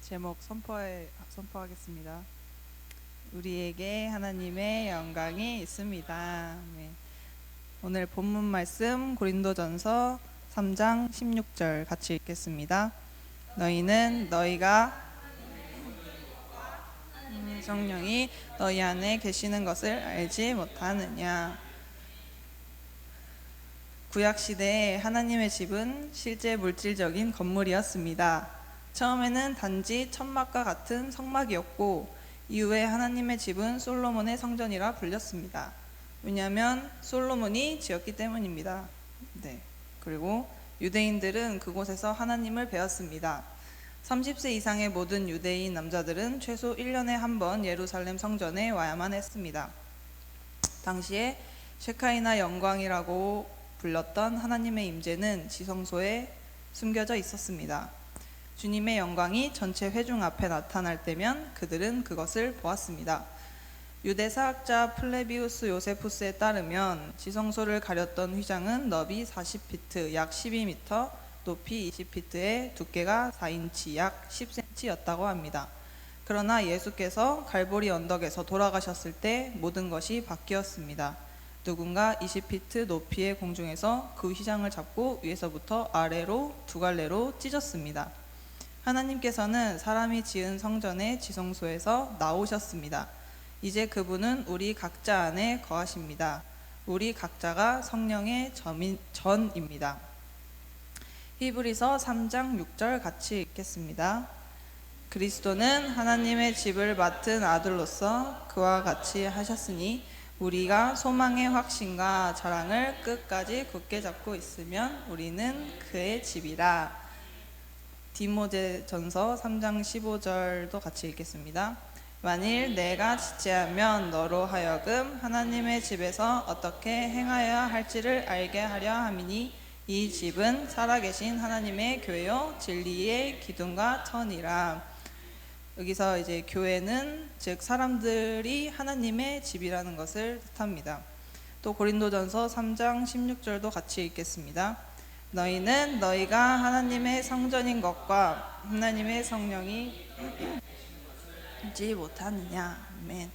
제목 선포하겠습니다. 우리에게 하나님의 영광이 있습니다. 네. 오늘 본문 말씀 고린도전서 3장 16절 같이 읽겠습니다. 너희는 너희가 성령이 너희 안에 계시는 것을 알지 못하느냐. 구약시대에 하나님의 집은 실제 물질적인 건물이었습니다. 처음에는 단지 천막과 같은 성막이었고 이후에 하나님의 집은 솔로몬의 성전이라 불렸습니다. 왜냐하면 솔로몬이 지었기 때문입니다. 네. 그리고 유대인들은 그곳에서 하나님을 배웠습니다. 30세 이상의 모든 유대인 남자들은 최소 1년에 한 번 예루살렘 성전에 와야만 했습니다. 당시에 셰카이나 영광이라고 불렸던 하나님의 임재는 지성소에 숨겨져 있었습니다. 주님의 영광이 전체 회중 앞에 나타날 때면 그들은 그것을 보았습니다. 유대사학자 플레비우스 요세푸스에 따르면 지성소를 가렸던 휘장은 너비 40피트 약 12m, 높이 20피트에 두께가 4인치 약 10cm였다고 합니다. 그러나 예수께서 갈보리 언덕에서 돌아가셨을 때 모든 것이 바뀌었습니다. 누군가 20피트 높이의 공중에서 그 휘장을 잡고 위에서부터 아래로 두 갈래로 찢었습니다. 하나님께서는 사람이 지은 성전의 지성소에서 나오셨습니다. 이제 그분은 우리 각자 안에 거하십니다. 우리 각자가 성령의 전입니다. 히브리서 3장 6절 같이 읽겠습니다. 그리스도는 하나님의 집을 맡은 아들로서 그와 같이 하셨으니 우리가 소망의 확신과 자랑을 끝까지 굳게 잡고 있으면 우리는 그의 집이라. 디모데전서 3장 15절도 같이 읽겠습니다. 만일 내가 지체하면 너로 하여금 하나님의 집에서 어떻게 행하여야 할지를 알게 하려 함이니 이 집은 살아계신 하나님의 교회요 진리의 기둥과 터니라. 여기서 이제 교회는 즉 사람들이 하나님의 집이라는 것을 뜻합니다. 또 고린도전서 3장 16절도 같이 읽겠습니다. 너희는 너희가 하나님의 성전인 것과 하나님의 성령이 알지 못하느냐. 아멘.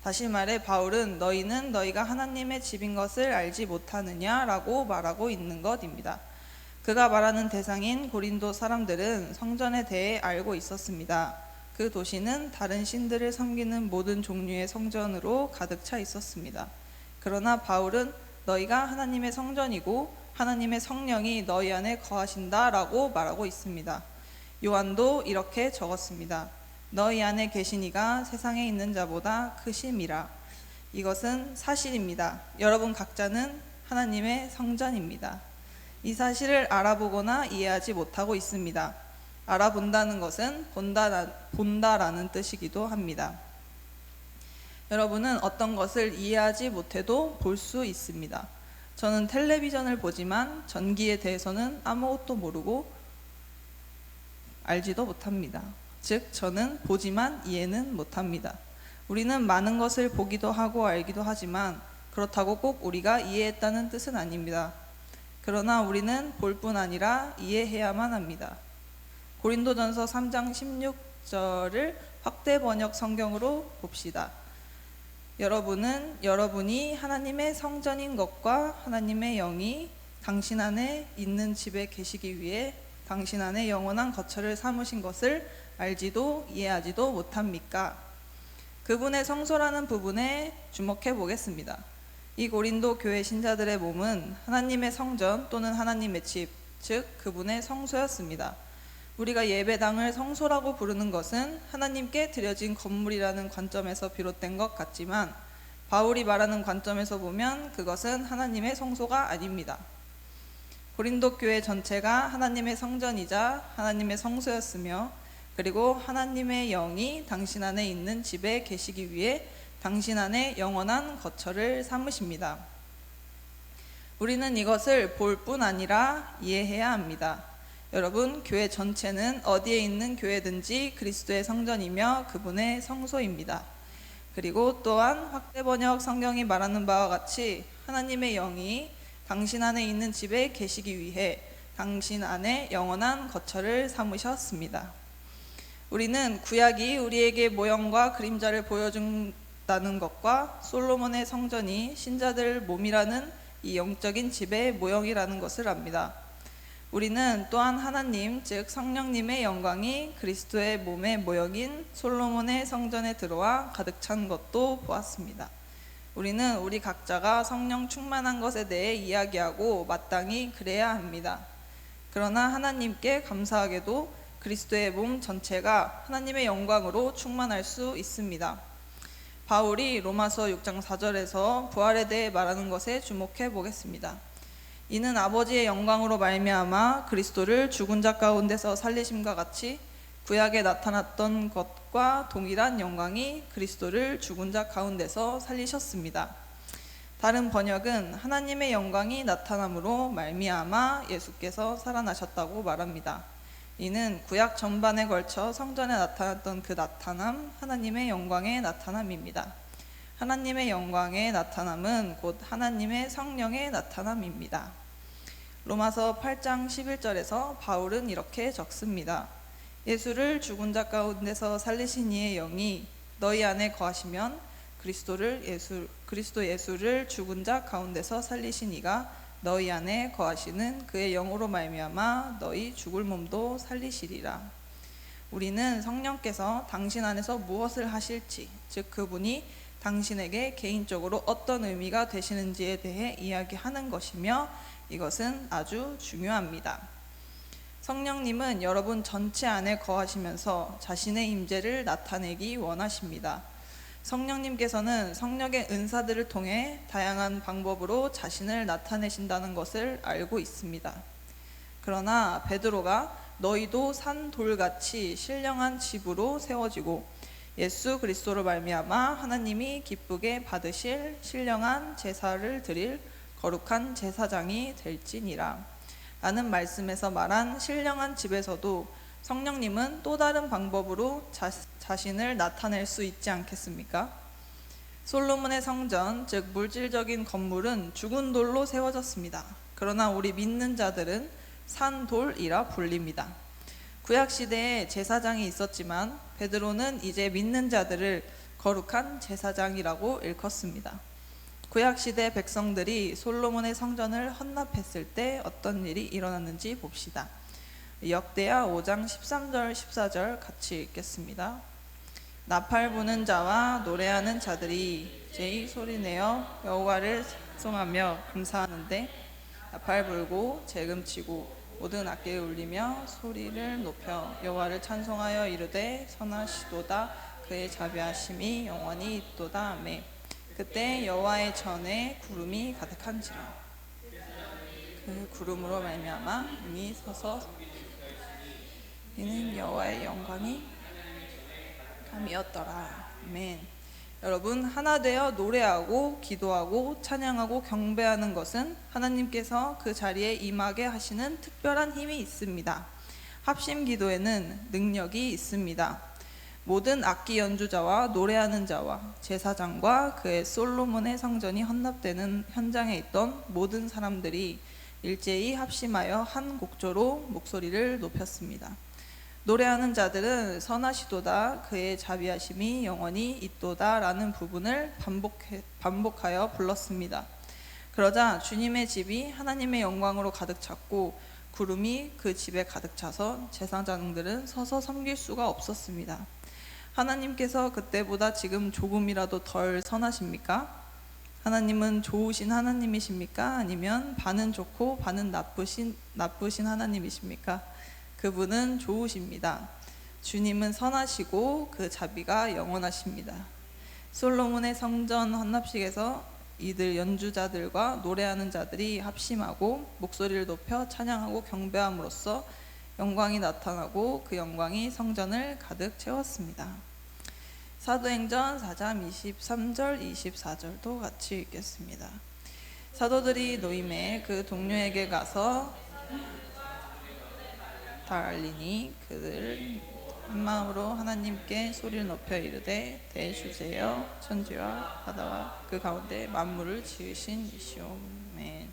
다시 말해 바울은 너희는 너희가 하나님의 집인 것을 알지 못하느냐라고 말하고 있는 것입니다. 그가 말하는 대상인 고린도 사람들은 성전에 대해 알고 있었습니다. 그 도시는 다른 신들을 섬기는 모든 종류의 성전으로 가득 차 있었습니다. 그러나 바울은 너희가 하나님의 성전이고 하나님의 성령이 너희 안에 거하신다라고 말하고 있습니다. 요한도 이렇게 적었습니다. 너희 안에 계신 이가 세상에 있는 자보다 크심이라. 이것은 사실입니다. 여러분 각자는 하나님의 성전입니다. 이 사실을 알아보거나 이해하지 못하고 있습니다. 알아본다는 것은 본다라는 뜻이기도 합니다. 여러분은 어떤 것을 이해하지 못해도 볼 수 있습니다. 저는 텔레비전을 보지만 전기에 대해서는 아무것도 모르고 알지도 못합니다. 즉 저는 보지만 이해는 못합니다. 우리는 많은 것을 보기도 하고 알기도 하지만 그렇다고 꼭 우리가 이해했다는 뜻은 아닙니다. 그러나 우리는 볼 뿐 아니라 이해해야만 합니다. 고린도전서 3장 16절을 확대 번역 성경으로 봅시다. 여러분이 하나님의 성전인 것과 하나님의 영이 당신 안에 있는 집에 계시기 위해 당신 안에 영원한 거처를 삼으신 것을 알지도 이해하지도 못합니까? 그분의 성소라는 부분에 주목해 보겠습니다. 이 고린도 교회 신자들의 몸은 하나님의 성전 또는 하나님의 집, 즉 그분의 성소였습니다. 우리가 예배당을 성소라고 부르는 것은 하나님께 드려진 건물이라는 관점에서 비롯된 것 같지만 바울이 말하는 관점에서 보면 그것은 하나님의 성소가 아닙니다. 고린도 교회 전체가 하나님의 성전이자 하나님의 성소였으며 그리고 하나님의 영이 당신 안에 있는 집에 계시기 위해 당신 안에 영원한 거처를 삼으십니다. 우리는 이것을 볼 뿐 아니라 이해해야 합니다. 여러분, 교회 전체는 어디에 있는 교회든지 그리스도의 성전이며 그분의 성소입니다. 그리고 또한 확대 번역 성경이 말하는 바와 같이 하나님의 영이 당신 안에 있는 집에 계시기 위해 당신 안에 영원한 거처를 삼으셨습니다. 우리는 구약이 우리에게 모형과 그림자를 보여준다는 것과 솔로몬의 성전이 신자들 몸이라는 이 영적인 집의 모형이라는 것을 압니다. 우리는 또한 하나님, 즉 성령님의 영광이 그리스도의 몸의 모형인 솔로몬의 성전에 들어와 가득 찬 것도 보았습니다. 우리는 우리 각자가 성령 충만한 것에 대해 이야기하고 마땅히 그래야 합니다. 그러나 하나님께 감사하게도 그리스도의 몸 전체가 하나님의 영광으로 충만할 수 있습니다. 바울이 로마서 6장 4절에서 부활에 대해 말하는 것에 주목해 보겠습니다. 이는 아버지의 영광으로 말미암아 그리스도를 죽은 자 가운데서 살리심과 같이 구약에 나타났던 것과 동일한 영광이 그리스도를 죽은 자 가운데서 살리셨습니다. 다른 번역은 하나님의 영광이 나타남으로 말미암아 예수께서 살아나셨다고 말합니다. 이는 구약 전반에 걸쳐 성전에 나타났던 그 나타남, 하나님의 영광의 나타남입니다. 하나님의 영광의 나타남은 곧 하나님의 성령의 나타남입니다. 로마서 8장 11절에서 바울은 이렇게 적습니다. 예수를 죽은 자 가운데서 살리신 이의 영이 너희 안에 거하시면 그리스도 예수를 죽은 자 가운데서 살리신 이가 너희 안에 거하시는 그의 영으로 말미암아 너희 죽을 몸도 살리시리라. 우리는 성령께서 당신 안에서 무엇을 하실지, 즉 그분이 당신에게 개인적으로 어떤 의미가 되시는지에 대해 이야기하는 것이며 이것은 아주 중요합니다. 성령님은 여러분 전체 안에 거하시면서 자신의 임재를 나타내기 원하십니다. 성령님께서는 성령의 은사들을 통해 다양한 방법으로 자신을 나타내신다는 것을 알고 있습니다. 그러나 베드로가 너희도 산 돌같이 신령한 집으로 세워지고 예수 그리스도로 말미암아 하나님이 기쁘게 받으실 신령한 제사를 드릴 거룩한 제사장이 될지니라 라는 말씀에서 말한 신령한 집에서도 성령님은 또 다른 방법으로 자신을 나타낼 수 있지 않겠습니까? 솔로몬의 성전, 즉 물질적인 건물은 죽은 돌로 세워졌습니다. 그러나 우리 믿는 자들은 산돌이라 불립니다. 구약시대에 제사장이 있었지만 베드로는 이제 믿는 자들을 거룩한 제사장이라고 일컫습니다. 구약시대 백성들이 솔로몬의 성전을 헌납했을 때 어떤 일이 일어났는지 봅시다. 역대하 5장 13절 14절 같이 읽겠습니다. 나팔 부는 자와 노래하는 자들이 제이 소리내어 여호와를 찬송하며 감사하는데 나팔 불고 재금치고 모든 악기를 울리며 소리를 높여 여호와를 찬송하여 이르되 선하시도다 그의 자비하심이 영원히 있도다. 아멘. 그때 여호와의 전에 구름이 가득한지라 그 구름으로 말미암아 이미 서서 이는 여호와의 영광이 감이었더라. 아멘. 여러분, 하나 되어 노래하고 기도하고 찬양하고 경배하는 것은 하나님께서 그 자리에 임하게 하시는 특별한 힘이 있습니다. 합심 기도에는 능력이 있습니다. 모든 악기 연주자와 노래하는 자와 제사장과 그의 솔로몬의 성전이 헌납되는 현장에 있던 모든 사람들이 일제히 합심하여 한 곡조로 목소리를 높였습니다. 노래하는 자들은 선하시도다 그의 자비하심이 영원히 있도다 라는 부분을 반복하여 불렀습니다. 그러자 주님의 집이 하나님의 영광으로 가득 찼고 구름이 그 집에 가득 차서 제사장들은 서서 섬길 수가 없었습니다. 하나님께서 그때보다 지금 조금이라도 덜 선하십니까? 하나님은 좋으신 하나님이십니까? 아니면 반은 좋고 반은 나쁘신 하나님이십니까? 그분은 좋으십니다. 주님은 선하시고 그 자비가 영원하십니다. 솔로몬의 성전 헌납식에서 이들 연주자들과 노래하는 자들이 합심하고 목소리를 높여 찬양하고 경배함으로써 영광이 나타나고 그 영광이 성전을 가득 채웠습니다. 사도행전 4장 23절 24절도 같이 읽겠습니다. 사도들이 노임에 그 동료에게 가서 다 알리니 그들 한 마음으로 하나님께 소리를 높여 이르되 대주제여 천지와 바다와 그 가운데 만물을 지으신 이시오. 아멘.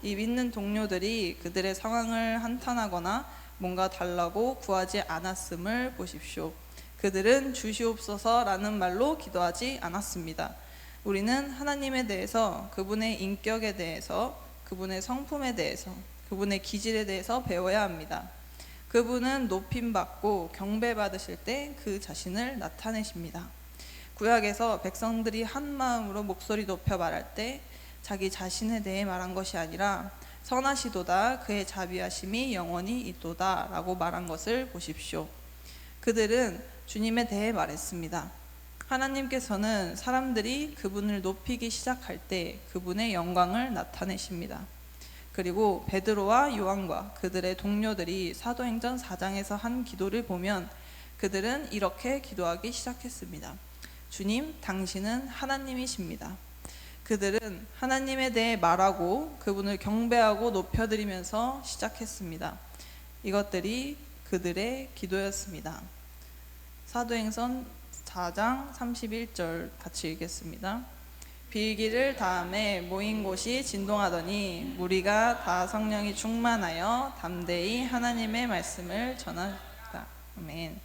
이 믿는 동료들이 그들의 상황을 한탄하거나 뭔가 달라고 구하지 않았음을 보십시오. 그들은 주시옵소서라는 말로 기도하지 않았습니다. 우리는 하나님에 대해서, 그분의 인격에 대해서, 그분의 성품에 대해서, 그분의 기질에 대해서 배워야 합니다. 그분은 높임받고 경배받으실 때 그 자신을 나타내십니다. 구약에서 백성들이 한 마음으로 목소리 높여 말할 때 자기 자신에 대해 말한 것이 아니라 선하시도다 그의 자비하심이 영원히 있도다 라고 말한 것을 보십시오. 그들은 주님에 대해 말했습니다. 하나님께서는 사람들이 그분을 높이기 시작할 때 그분의 영광을 나타내십니다. 그리고 베드로와 요한과 그들의 동료들이 사도행전 4장에서 한 기도를 보면 그들은 이렇게 기도하기 시작했습니다. 주님, 당신은 하나님이십니다. 그들은 하나님에 대해 말하고 그분을 경배하고 높여드리면서 시작했습니다. 이것들이 그들의 기도였습니다. 사도행전 4장 31절 같이 읽겠습니다. 빌기를 다음에 모인 곳이 진동하더니 무리가 다 성령이 충만하여 담대히 하나님의 말씀을 전하다. 아멘.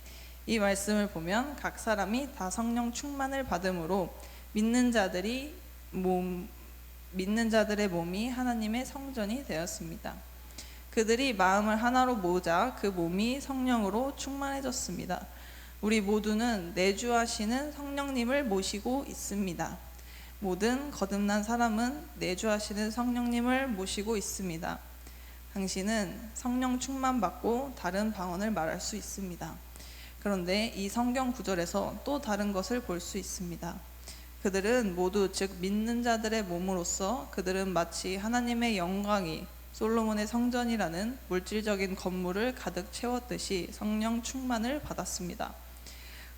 이 말씀을 보면 각 사람이 다 성령 충만을 받음으로 믿는 자들의 몸이 하나님의 성전이 되었습니다. 그들이 마음을 하나로 모으자 그 몸이 성령으로 충만해졌습니다. 우리 모두는 내주하시는 성령님을 모시고 있습니다. 모든 거듭난 사람은 내주하시는 성령님을 모시고 있습니다. 당신은 성령 충만 받고 다른 방언을 말할 수 있습니다. 그런데 이 성경 구절에서 또 다른 것을 볼 수 있습니다. 그들은 모두 즉 믿는 자들의 몸으로서 그들은 마치 하나님의 영광이 솔로몬의 성전이라는 물질적인 건물을 가득 채웠듯이 성령 충만을 받았습니다.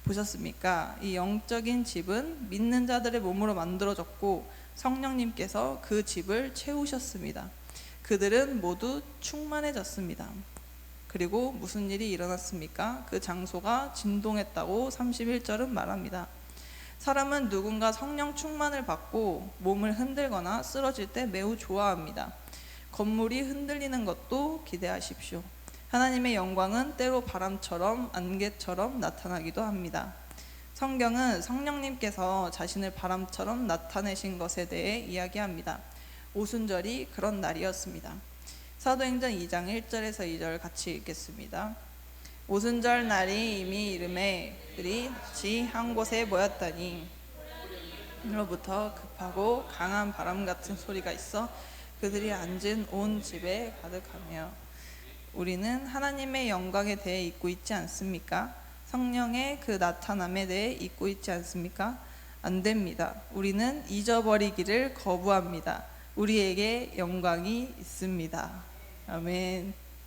보셨습니까? 이 영적인 집은 믿는 자들의 몸으로 만들어졌고 성령님께서 그 집을 채우셨습니다. 그들은 모두 충만해졌습니다. 그리고 무슨 일이 일어났습니까? 그 장소가 진동했다고 31절은 말합니다. 사람은 누군가 성령 충만을 받고 몸을 흔들거나 쓰러질 때 매우 좋아합니다. 건물이 흔들리는 것도 기대하십시오. 하나님의 영광은 때로 바람처럼 안개처럼 나타나기도 합니다. 성경은 성령님께서 자신을 바람처럼 나타내신 것에 대해 이야기합니다. 오순절이 그런 날이었습니다. 사도행전 2장 1절에서 2절 같이 읽겠습니다. 오순절 날이 이미 이름에 그들이 같이 한 곳에 모였다니 으로부터 급하고 강한 바람 같은 소리가 있어 그들이 앉은 온 집에 가득하며 우리는 하나님의 영광에 대해 잊고 있지 않습니까? 성령의 그 나타남에 대해 잊고 있지 않습니까? 안 됩니다. 우리는 잊어버리기를 거부합니다. 우리에게 영광이 있습니다. 아멘.